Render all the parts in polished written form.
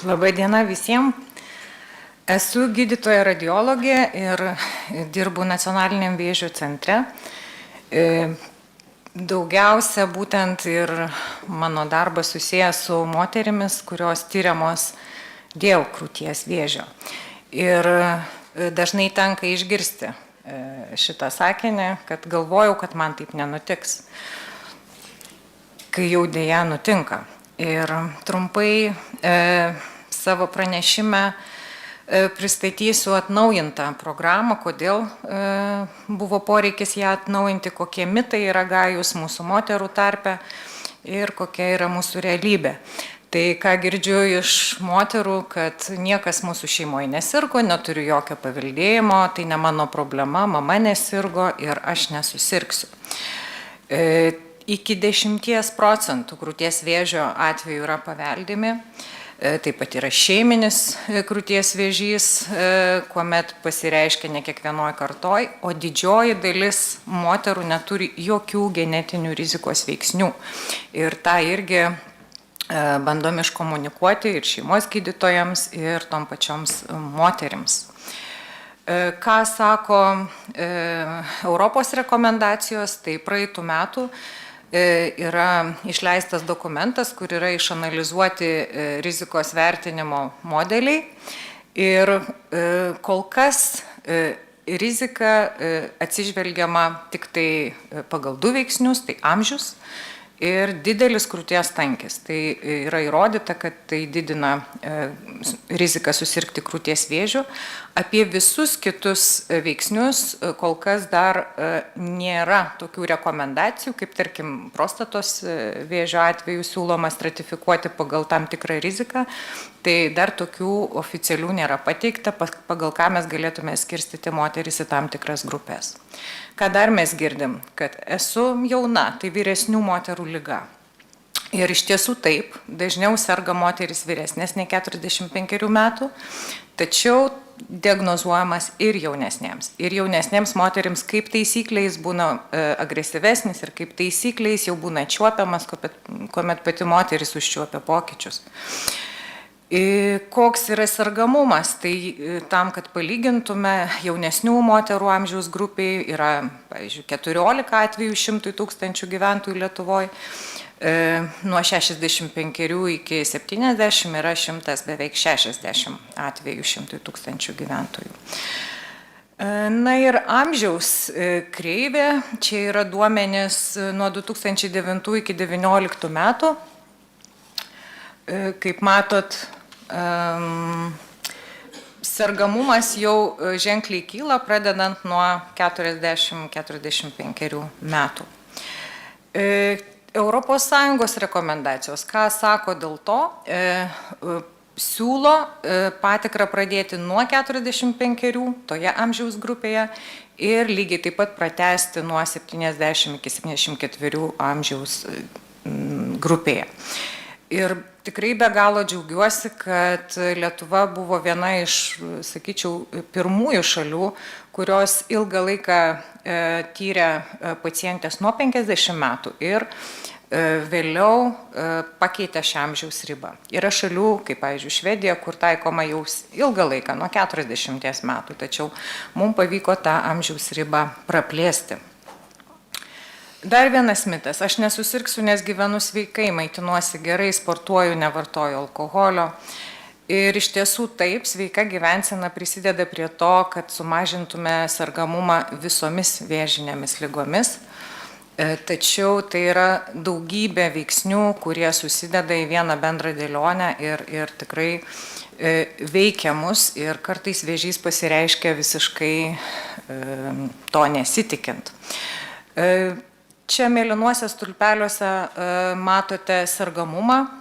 Labai diena visiems. Esu gydytoja radiologė ir dirbu Nacionaliniam vėžio centre. Daugiausia būtent ir mano darbas susijęs su moterimis, kurios tyriamos dėl krūties vėžio. Ir dažnai tenka išgirsti šitą sakinį, kad galvojau, kad man taip nenutiks, kai jau dėja nutinka. Ir trumpai savo pranešime pristatysiu atnaujintą programą, kodėl buvo poreikis ją atnaujinti, kokie mitai yra gajus mūsų moterų tarpe ir kokia yra mūsų realybė. Tai ką girdžiu iš moterų, kad niekas mūsų šeimoje nesirgo, neturiu jokio paveldėjimo, tai ne mano problema, mama nesirgo ir aš nesusirgsiu. Iki 10% krūties vėžio atvejų yra paveldimi. Taip pat yra šeiminis krūties vėžys, kuomet pasireiškia ne kiekvienoje kartoj, o didžioji dalis moterų neturi jokių genetinių rizikos veiksnių. Ir tą irgi bandom iškomunikuoti ir šeimos gydytojams, ir tom pačioms moterims. Ką sako Europos rekomendacijos, tai praeitų metų yra išleistas dokumentas, kur yra išanalizuoti rizikos vertinimo modeliai ir kol kas rizika atsižvelgiama tik tai pagal du veiksnius, tai amžius ir didelis krūties tankis. Tai yra įrodyta, kad tai didina riziką susirgti krūties vėžiu. Apie visus kitus veiksnius kol kas dar nėra tokių rekomendacijų, kaip tarkim prostatos vėžio atveju siūloma stratifikuoti pagal tam tikrą riziką. Tai dar tokių oficialių nėra pateikta, pagal ką mes galėtume skirstyti moteris į tam tikras grupės. Ką dar mes girdim, kad esu jauna, tai vyresnių moterų liga. Ir iš tiesų taip, dažniau serga moteris vyresnės nei 45 metų, tačiau diagnozuojamas ir jaunesnėms. Ir jaunesnėms moterims kaip taisykliais būna agresyvesnis ir kaip taisykliais jau būna čiuopiamas, kuomet pati moteris užčiuopia pokyčius. Koks yra sergamumas? Tai tam, kad palygintume, jaunesnių moterų amžiaus grupiai yra, pavyzdžiui, 14 atvejų 100 000 gyventojų Lietuvoje, nuo 65 iki 70 yra beveik 60 atvejų 100 000 gyventojų. Na ir amžiaus kreivė, čia yra duomenys nuo 2009 iki 2019 metų. Kaip matot, sergamumas jau ženkliai kyla, pradedant nuo 40-45 metų. ES rekomendacijos, ką sako dėl to, siūlo patikrą pradėti nuo 45 toje amžiaus grupėje ir lygiai taip pat pratęsti nuo 70 iki 74 amžiaus grupėje. Ir tikrai be galo džiaugiuosi, kad Lietuva buvo viena iš, sakyčiau, pirmųjų šalių, kurios ilgą laiką tyrė pacientės nuo 50 metų ir vėliau pakeitė šią amžiaus ribą. Yra šalių, kaip pavyzdžiui Švedija, kur taikoma jau ilgą laiką, nuo 40 metų, tačiau mums pavyko tą amžiaus ribą praplėsti. Dar vienas mitas, aš nesusirgsiu, nes gyvenu sveikai, maitinuosi gerai, sportuoju, nevartoju alkoholio. Ir iš tiesų taip, sveika gyvensena prisideda prie to, kad sumažintume sergamumą visomis vėžinėmis ligomis. Tačiau tai yra daugybė veiksnių, kurie susideda į vieną bendrą dėlionę ir tikrai veikia mus ir kartais vėžys pasireiškia visiškai to nesitikint. Čia mėlynuose stulpeliuose matote sergamumą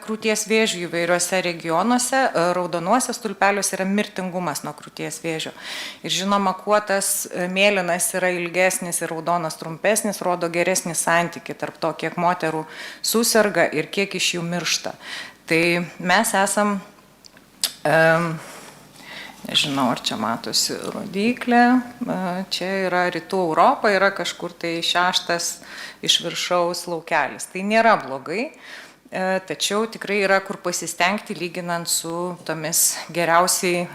krūties vėžių įvairiuose regionuose, raudonuose stulpeliuose yra mirtingumas nuo krūties vėžio. Ir žinoma, kuo tas mėlynas yra ilgesnis ir raudonas trumpesnis, rodo geresnį santykį tarp to, kiek moterų suserga ir kiek iš jų miršta. Tai mes esam, nežinau, ar čia matosi rodyklė, čia yra Rytų Europa, yra kažkur tai 6 iš viršaus laukelis. Tai nėra blogai, tačiau tikrai yra kur pasistengti lyginant su tomis geriausiai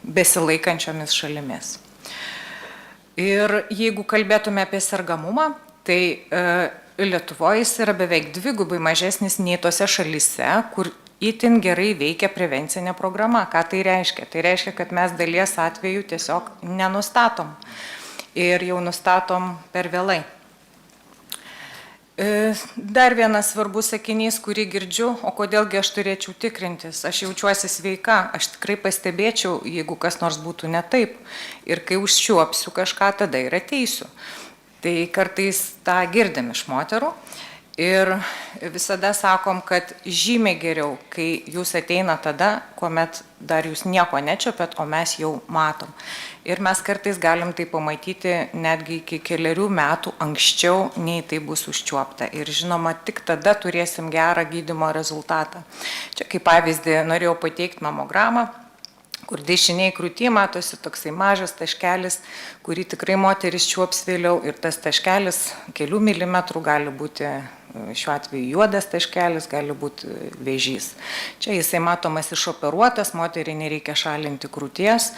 besilaikančiomis šalimis. Ir jeigu kalbėtume apie sergamumą, tai Lietuvoje jis yra beveik dvigubai mažesnis nei tose šalyse, kur itin gerai veikia prevencinė programa. Ką tai reiškia? Tai reiškia, kad mes dalies atveju tiesiog nenustatom ir jau nustatom per vėlai. Dar vienas svarbus sakinys, kurį girdžiu, o kodėlgi aš turėčiau tikrintis, aš jaučiuosi sveika, aš tikrai pastebėčiau, jeigu kas nors būtų ne taip, ir kai užčiuopsiu kažką, tada ir ateisiu. Tai kartais tą girdim iš moterų ir visada sakom, kad žymiai geriau, kai jūs ateina tada, kuomet dar jūs nieko nečiopėt, o mes jau matom. Ir mes kartais galim tai pamatyti netgi iki 4 metų anksčiau, nei tai bus užčiuopta. Ir žinoma, tik tada turėsim gerą gydymo rezultatą. Čia kaip pavyzdį norėjau pateikti mamogramą, kur dešiniai krūty matosi toksai mažas taškelis, kurį tikrai moteris čiuops vėliau, ir tas taškelis kelių milimetrų gali būti šiuo atveju juodas taškelis, gali būti vėžys. Čia jisai matomas išoperuotas, moteriai nereikia šalinti krūties,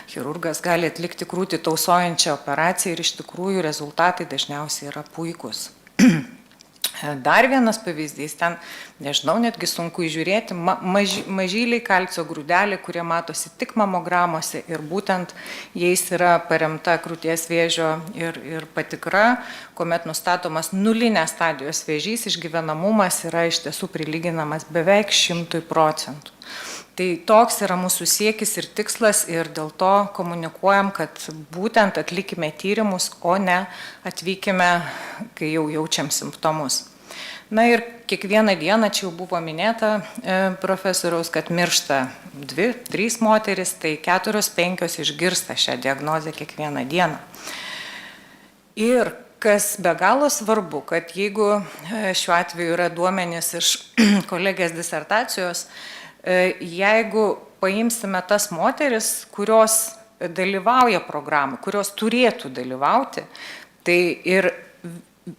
chirurgas gali atlikti krūtį tausojančią operaciją ir iš tikrųjų rezultatai dažniausiai yra puikus. Dar vienas pavyzdys, ten, nežinau, netgi sunku įžiūrėti, mažyliai kalcio grūdeliai, kurie matosi tik mamogramose ir būtent jais yra paremta krūties vėžio ir patikra, kuomet nustatomas nulinės stadijos vėžys, išgyvenamumas yra iš tiesų prilyginamas beveik 100%. Tai toks yra mūsų siekis ir tikslas ir dėl to komunikuojam, kad būtent atlikime tyrimus, o ne atvykime, kai jau jaučiam simptomus. Na ir kiekvieną dieną, čia jau buvo minėta profesoriaus, kad miršta 2-3 moteris, tai 4-5 išgirsta šią diagnozę kiekvieną dieną. Ir kas be galo svarbu, kad jeigu šiuo atveju yra duomenys iš kolegės disertacijos, jeigu paimsime tas moteris, kurios dalyvauja programai, kurios turėtų dalyvauti, tai ir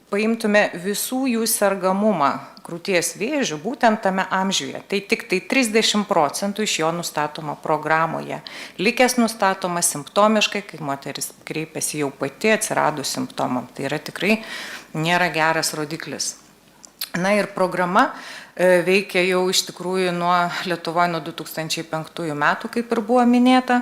paimtume visų jų sergamumą krūties vėžių būtent tame amžiuje, tai tik tai 30% iš jo nustatoma programoje. Likęs nustatoma simptomiškai, kai moteris kreipiasi jau pati atsiradus simptomam. Tai yra tikrai nėra geras rodiklis. Na ir programa veikia jau iš tikrųjų Lietuvoje nuo 2005 metų, kaip ir buvo minėta.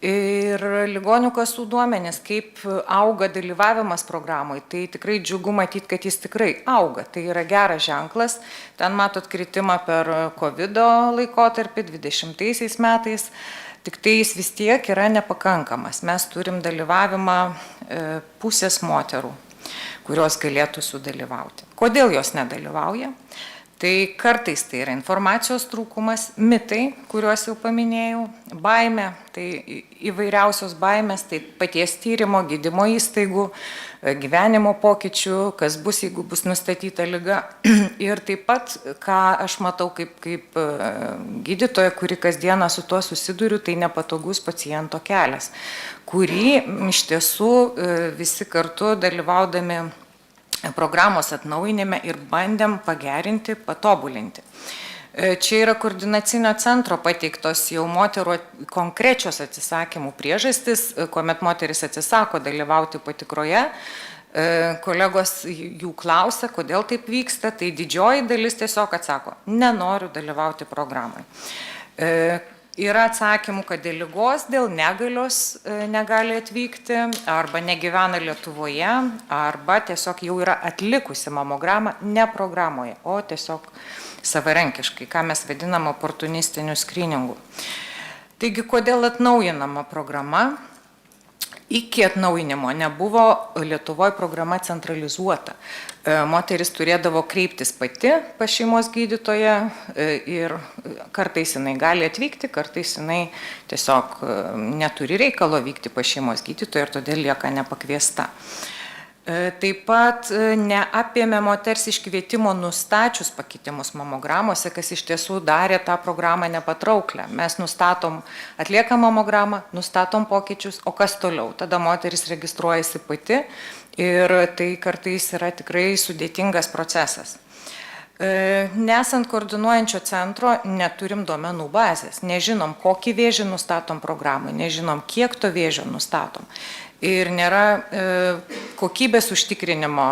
Ir ligonių kasų duomenys, kaip auga dalyvavimas programoje, tai tikrai džiugu matyti, kad jis tikrai auga. Tai yra geras ženklas. Ten matot kritimą per COVID laikotarpį 2020 metais. Tik tai jis vis tiek yra nepakankamas. Mes turim dalyvavimą pusės moterų, kurios galėtų sudalyvauti. Kodėl jos nedalyvauja? Tai kartais tai yra informacijos trūkumas, mitai, kuriuos jau paminėjau, baimė, tai įvairiausios baimės, tai paties tyrimo, gydymo įstaigų, gyvenimo pokyčių, kas bus, jeigu bus nustatyta liga. Ir taip pat, ką aš matau kaip gydytoja, kuri kasdieną su tuo susiduriu, tai nepatogus paciento kelias, kurį iš tiesų visi kartu dalyvaudami programos atnaujinime ir bandėm pagerinti, patobulinti. Čia yra koordinacinio centro pateiktos jau moterų konkrečios atsisakymų priežastis, kuomet moteris atsisako dalyvauti patikroje. Kolegos jų klausia, kodėl taip vyksta, tai didžioji dalis tiesiog atsako, nenoriu dalyvauti programai. Yra atsakymų, kad dėl ligos, dėl negalios negali atvykti, arba negyvena Lietuvoje, arba tiesiog jau yra atlikusi mamogramą ne programoje, o tiesiog savarankiškai, ką mes vadinam oportunistiniu skryningu. Taigi, kodėl atnaujinama programa? Iki atnaujinimo nebuvo Lietuvoje programa centralizuota. Moteris turėdavo kreiptis pati pas šeimos gydytoją ir kartais jinai gali atvykti, kartais jinai tiesiog neturi reikalo vykti pas šeimos gydytoją ir todėl lieka nepakviesta. Taip pat neapėmė moters iškvietimo nustačius pakitimus mamogramose, kas iš tiesų darė tą programą nepatrauklę. Mes nustatom, atliekam mamogramą, nustatom pokyčius, o kas toliau? Tada moteris registruojasi pati ir tai kartais yra tikrai sudėtingas procesas. Nesant koordinuojančio centro, neturim duomenų bazės, nežinom, kokį vėžį nustatom programai, nežinom, kiek to vėžio nustatom. Ir nėra kokybės užtikrinimo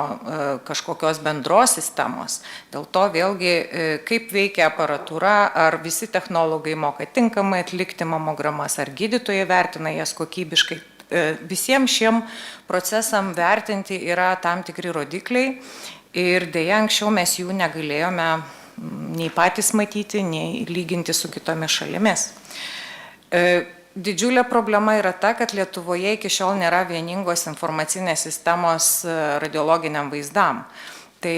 kažkokios bendros sistemos. Dėl to vėlgi, kaip veikia aparatūra, ar visi technologai moka tinkamai atlikti mamogramas, ar gydytojai vertina jas kokybiškai. Visiems šiem procesam vertinti yra tam tikri rodikliai. Ir dėja, anksčiau mes jų negalėjome nei patys matyti, nei lyginti su kitomis šalimis. Didžiulė problema yra ta, kad Lietuvoje iki šiol nėra vieningos informacinės sistemos radiologiniam vaizdam. Tai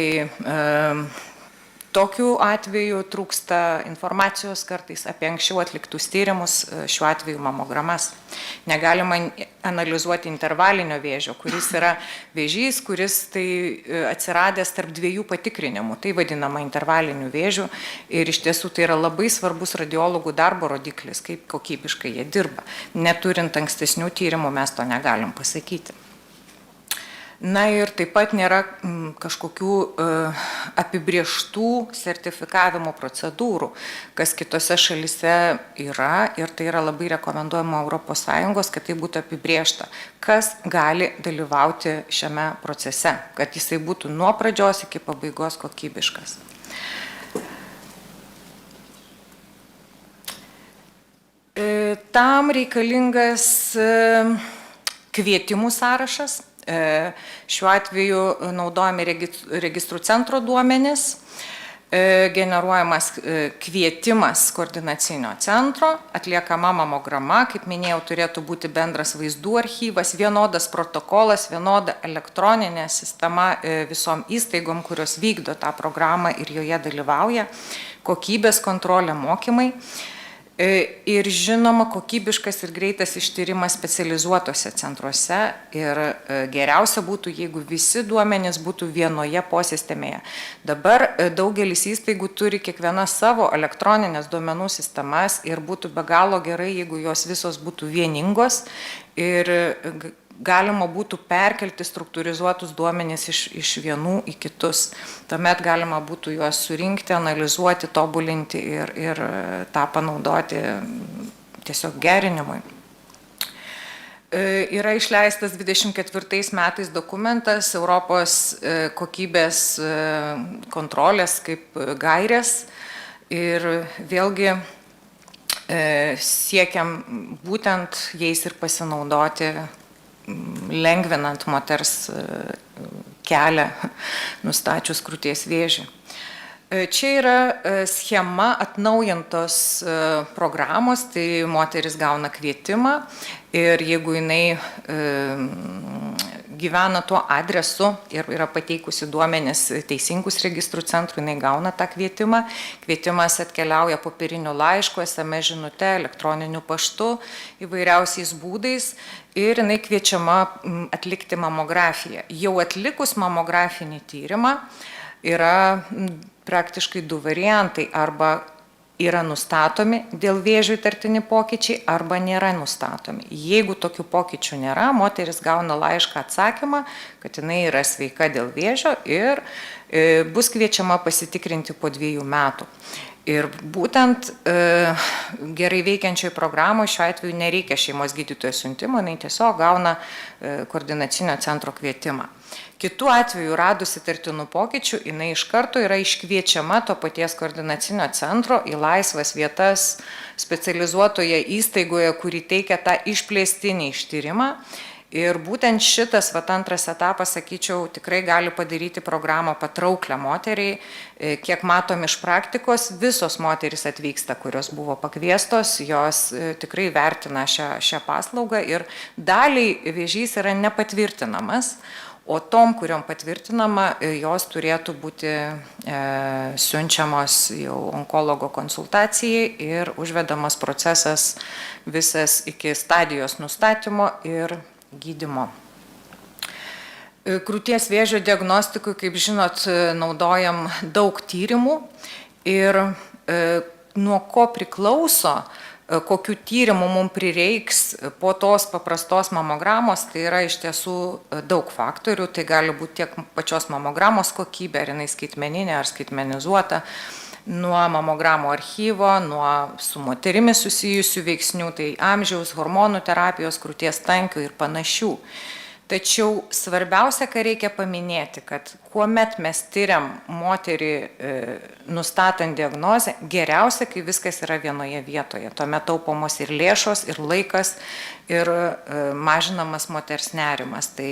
tokiu atveju trūksta informacijos kartais apie anksčiau atliktus tyrimus, šiuo atveju mamogramas. Negalima analizuoti intervalinio vėžio, kuris yra vėžys, kuris tai atsiradęs tarp dviejų patikrinimų. Tai vadinama intervaliniu vėžiu ir iš tiesų tai yra labai svarbus radiologų darbo rodiklis, kaip kokybiškai jie dirba. Neturint ankstesnių tyrimų mes to negalim pasakyti. Na ir taip pat nėra kažkokių apibrieštų sertifikavimo procedūrų, kas kitose šalise yra ir tai yra labai rekomenduojama ES, kad tai būtų apibriešta, kas gali dalyvauti šiame procese, kad jisai būtų nuo pradžios iki pabaigos kokybiškas. Tam reikalingas kvietimų sąrašas. Šiuo atveju naudojami registrų centro duomenys, generuojamas kvietimas koordinacinio centro, atliekama mamograma, kaip minėjau, turėtų būti bendras vaizdų archyvas, vienodas protokolas, vienoda elektroninė sistema visom įstaigom, kurios vykdo tą programą ir joje dalyvauja, kokybės kontrolė, mokymai. Ir žinoma, kokybiškas ir greitas ištyrimas specializuotose centruose ir geriausia būtų, jeigu visi duomenys būtų vienoje posistemėje. Dabar daugelis įstaigų turi kiekviena savo elektroninės duomenų sistemas ir būtų be galo gerai, jeigu jos visos būtų vieningos ir galima būtų perkelti struktūrizuotus duomenys iš vienų į kitus. Tuomet galima būtų juos surinkti, analizuoti, tobulinti ir tą panaudoti tiesiog gerinimui. Yra išleistas 24 metais dokumentas Europos kokybės kontrolės kaip gairės ir vėlgi siekiam būtent jais ir pasinaudoti, lengvinant moters kelią nustačius krūties vėžį. Čia yra schema atnaujintos programos, tai moteris gauna kvietimą ir jeigu jinai gyvena tuo adresu ir yra pateikusi duomenis teisingus registrų centrų, jinai gauna tą kvietimą. Kvietimas atkeliauja popieriniu laišku, SMS žinute, elektroniniu paštu, įvairiausiais būdais ir jinai kviečiama atlikti mamografiją. Jau atlikus mamografinį tyrimą yra praktiškai du variantai, arba yra nustatomi dėl vėžio įtartini pokyčiai, arba nėra nustatomi. Jeigu tokių pokyčių nėra, moteris gauna laišką atsakymą, kad jinai yra sveika dėl vėžio ir bus kviečiama pasitikrinti po 2 metų. Ir būtent gerai veikiančioj programoje šiuo atveju nereikia šeimos gydytojo siuntimo, jinai tiesiog gauna koordinacinio centro kvietimą. Kitu atveju, radus įtartinų pokyčių, jinai iš karto yra iškviečiama to paties koordinacinio centro į laisvas vietas specializuotoje įstaigoje, kuri teikia tą išplėstinį ištyrimą. Ir būtent šitas antras etapas, sakyčiau, tikrai gali padaryti programą patrauklę moteriai. Kiek matom iš praktikos, visos moterys atvyksta, kurios buvo pakviestos, jos tikrai vertina šią paslaugą ir daliai vėžys yra nepatvirtinamas, o tom, kuriom patvirtinama, jos turėtų būti siunčiamos jau onkologo konsultacijai ir užvedamas procesas visas iki stadijos nustatymo ir gydymo. Krūties vėžio diagnostikui, kaip žinot, naudojam daug tyrimų ir nuo ko priklauso kokių tyrimų mums prireiks po tos paprastos mamogramos, tai yra iš tiesų daug faktorių. Tai gali būti tiek pačios mamogramos kokybė, ar jinai skaitmeninė, ar skaitmenizuota, nuo mamogramo archyvo, nuo su moterimis susijusių veiksnių, tai amžiaus, hormonų terapijos, krūties tankių ir panašių. Tačiau svarbiausia, ką reikia paminėti, kad kuomet mes tyriam moterį nustatant diagnozę, geriausia, kai viskas yra vienoje vietoje. Tuomet taupomos ir lėšos, ir laikas, ir mažinamas moters nerimas. Tai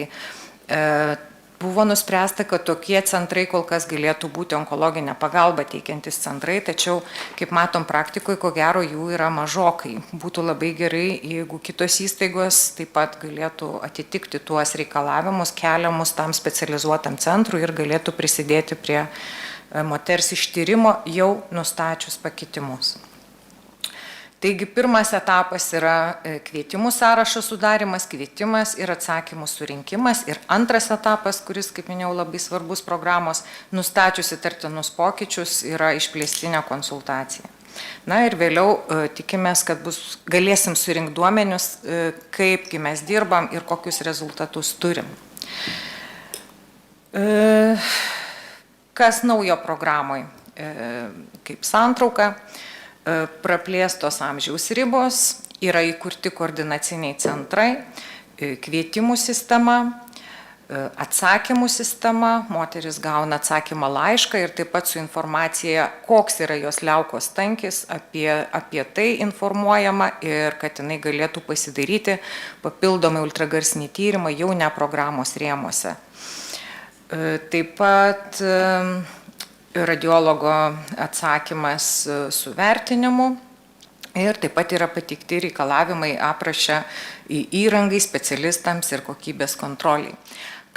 buvo nuspręsta, kad tokie centrai kol kas galėtų būti onkologinę pagalbą teikiantis centrai, tačiau, kaip matom praktikoje, ko gero jų yra mažokai. Būtų labai gerai, jeigu kitos įstaigos taip pat galėtų atitikti tuos reikalavimus keliamus tam specializuotam centrui ir galėtų prisidėti prie moters ištyrimo jau nustačius pakitimus. Taigi pirmas etapas yra kvietimų sąrašo sudarimas, kvietimas ir atsakymų surinkimas. Ir antras etapas, kuris, kaip minėjau, labai svarbus programos, nustačius įtartinus pokyčius, yra išplėstinė konsultacija. Na ir vėliau tikimės, kad galėsim surinkti duomenius, kaipgi mes dirbam ir kokius rezultatus turim. Kas naujo programoj? Kaip santrauka. Praplėstos amžiaus ribos, yra įkurti koordinaciniai centrai, kvietimų sistema, atsakymų sistema, moteris gauna atsakymą laišką ir taip pat su informacija, koks yra jos liaukos tankis, apie tai informuojama ir kad jinai galėtų pasidaryti papildomai ultragarsinį tyrimą jau ne programos rėmuose. Taip pat radiologo atsakymas su vertinimu ir taip pat yra pateikti reikalavimai aprašę įrangai, specialistams ir kokybės kontroliai.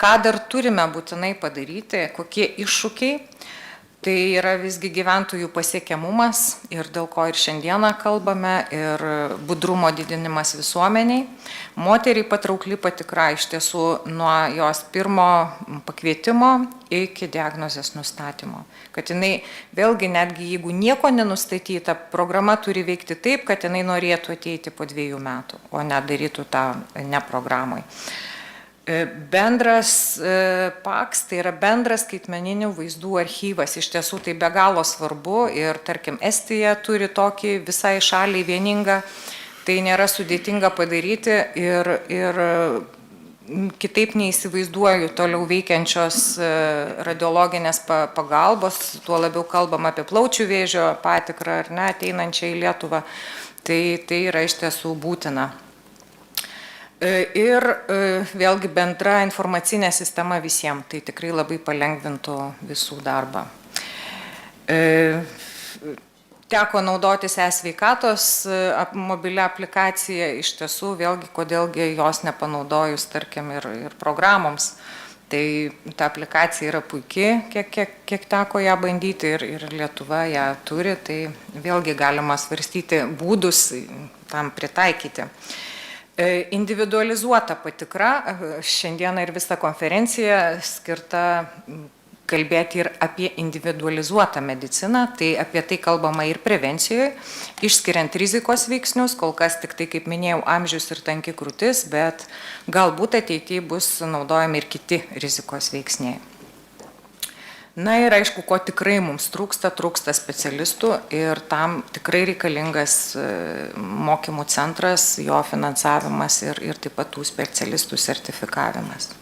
Ką dar turime būtinai padaryti, kokie iššūkiai, tai yra visgi gyventojų pasiekiamumas ir dėl ko ir šiandieną kalbame, ir budrumo didinimas visuomeniai. Moteriai patraukli patikra iš tiesų nuo jos pirmo pakvietimo iki diagnozės nustatymo. Kad jinai, vėlgi, netgi jeigu nieko nenustatyta, programa turi veikti taip, kad jinai norėtų ateiti po 2 metų, o nedarytų tą ne programai. Bendras PAX, tai yra bendras skaitmeninių vaizdų archyvas. Iš tiesų tai be galo svarbu ir, tarkim, Estija turi tokį visai šaliai vieningą, tai nėra sudėtinga padaryti ir kitaip neįsivaizduoju toliau veikiančios radiologinės pagalbos, tuo labiau kalbam apie plaučių vėžio patikrą ar ne, ateinančią į Lietuvą, tai yra iš tiesų būtina. Ir vėlgi bendra informacinė sistema visiems, tai tikrai labai palengvintų visų darbą. Teko naudotis e-sveikatos mobilią aplikaciją, iš tiesų vėlgi, kodėlgi jos nepanaudojus, tarkim, ir programoms. Tai ta aplikacija yra puikiai, kiek teko ją bandyti ir Lietuva ją turi, tai vėlgi galima svarstyti būdus tam pritaikyti. Individualizuota patikra, šiandieną ir visa konferencija skirta kalbėti ir apie individualizuotą mediciną, tai apie tai kalbama ir prevencijoje, išskiriant rizikos veiksnius, kol kas tik tai, kaip minėjau, amžius ir tanki krūtis, bet galbūt ateityje bus naudojami ir kiti rizikos veiksniai. Na ir aišku, ko tikrai mums trūksta specialistų ir tam tikrai reikalingas mokymų centras, jo finansavimas ir taip pat tų specialistų sertifikavimas.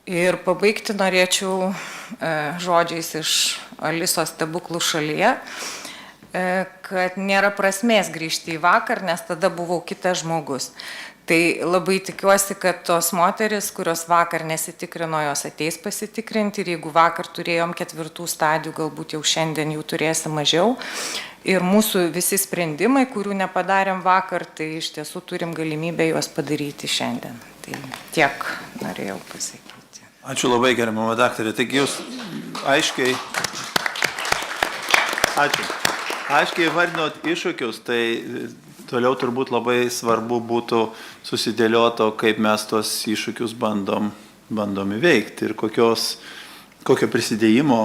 Ir pabaigti norėčiau žodžiais iš Alisos stebuklų šalyje, kad nėra prasmės grįžti į vakar, nes tada buvau kitas žmogus. Tai labai tikiuosi, kad tos moteris, kurios vakar nesitikrino, jos ateis pasitikrinti ir jeigu vakar turėjom 4 stadijų, galbūt jau šiandien jų turėsim mažiau. Ir mūsų visi sprendimai, kurių nepadarėm vakar, tai iš tiesų turim galimybę juos padaryti šiandien. Tai tiek norėjau pasakyti. Ačiū labai, gerbiama daktarė. Taigi jūs aiškiai vardinot iššūkius, tai toliau turbūt labai svarbu būtų susidėlioto, kaip mes tuos iššūkius bandom įveikti ir kokios kokio prisidėjimo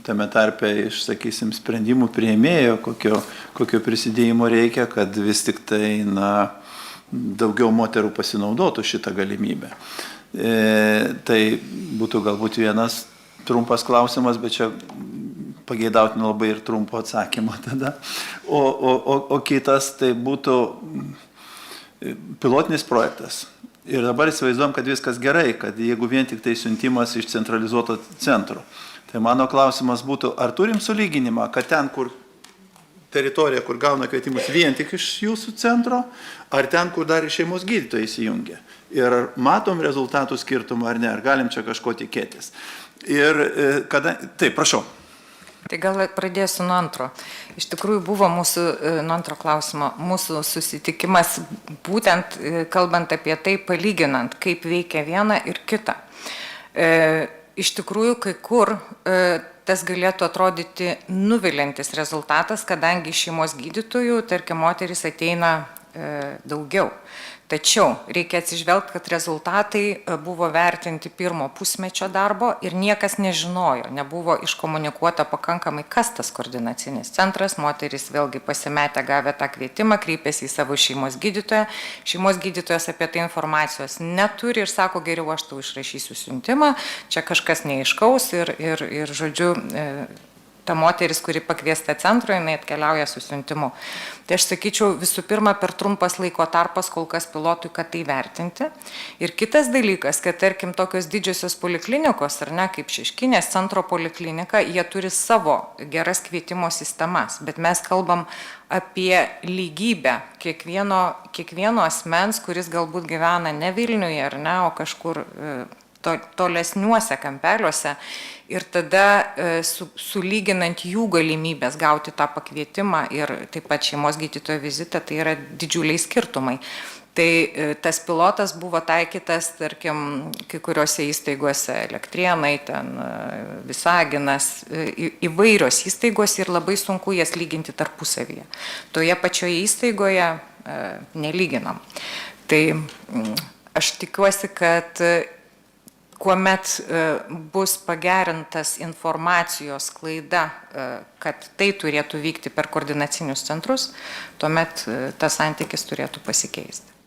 tame tarpe iš, sakysim, sprendimų priėmėjo, kokio prisidėjimo reikia, kad vis tik tai, daugiau moterų pasinaudotų šitą galimybę. Tai būtų galbūt vienas trumpas klausimas, bet čia pageidautina labai ir trumpo atsakymo tada. O kitas tai būtų pilotinis projektas. Ir dabar įsivaizduojam, kad viskas gerai, kad jeigu vien tik tai siuntimas iš centralizuoto centro. Tai mano klausimas būtų, ar turim sulyginimą, kad ten, kur teritorija, kur gauna kvietimus vien tik iš jūsų centro, ar ten, kur dar iš šeimos gydytojai įsijungia. Ir ar matom rezultatų skirtumą ar ne, ar galim čia kažko tikėtis. Ir taip, prašau. Tai gal pradėsiu nuo antro. Iš tikrųjų buvo nuo antro klausimo, mūsų susitikimas būtent kalbant apie tai, palyginant, kaip veikia viena ir kita. Iš tikrųjų, kai kur tas galėtų atrodyti nuviliantis rezultatas, kadangi šeimos gydytojų, tarkim, moterys ateina daugiau. Tačiau reikia atsižvelgti, kad rezultatai buvo vertinti pirmo pusmečio darbo ir niekas nežinojo, nebuvo iškomunikuota pakankamai, kas tas koordinacinis centras. Moterys vėlgi pasimetę gavę tą kvietimą, kreipėsi į savo šeimos gydytoją. Šeimos gydytojas apie tai informacijos neturi ir sako, geriau aš tau išrašysiu siuntimą, čia kažkas neaiškaus ir žodžiu, ta moteris, kuri pakviesta centro, jinai atkeliauja su siuntimu. Tai aš sakyčiau, visų pirma, per trumpas laiko tarpas kol kas pilotui, kad tai vertinti. Ir kitas dalykas, kad tarkim tokios didžiosios poliklinikos, ar ne, kaip Šeškinės centro poliklinika, jie turi savo geras kvietimo sistemas, bet mes kalbam apie lygybę kiekvieno asmens, kuris galbūt gyvena ne Vilniuje, ar ne, o kažkur tolesniuose kampeliuose ir tada sulyginant jų galimybės gauti tą pakvietimą ir taip pat šeimos gydytojo vizitą, tai yra didžiuliai skirtumai. Tai tas pilotas buvo taikytas, tarkim, kai kuriuose įstaigose, Elektrėnai, ten Visaginas, įvairios įstaigos ir labai sunku jas lyginti tarpusavyje. Toje pačioje įstaigoje nelyginam. Tai aš tikiuosi, kad kuomet bus pagerintas informacijos sklaida, kad tai turėtų vykti per koordinacinius centrus, tuomet tas santykis turėtų pasikeisti.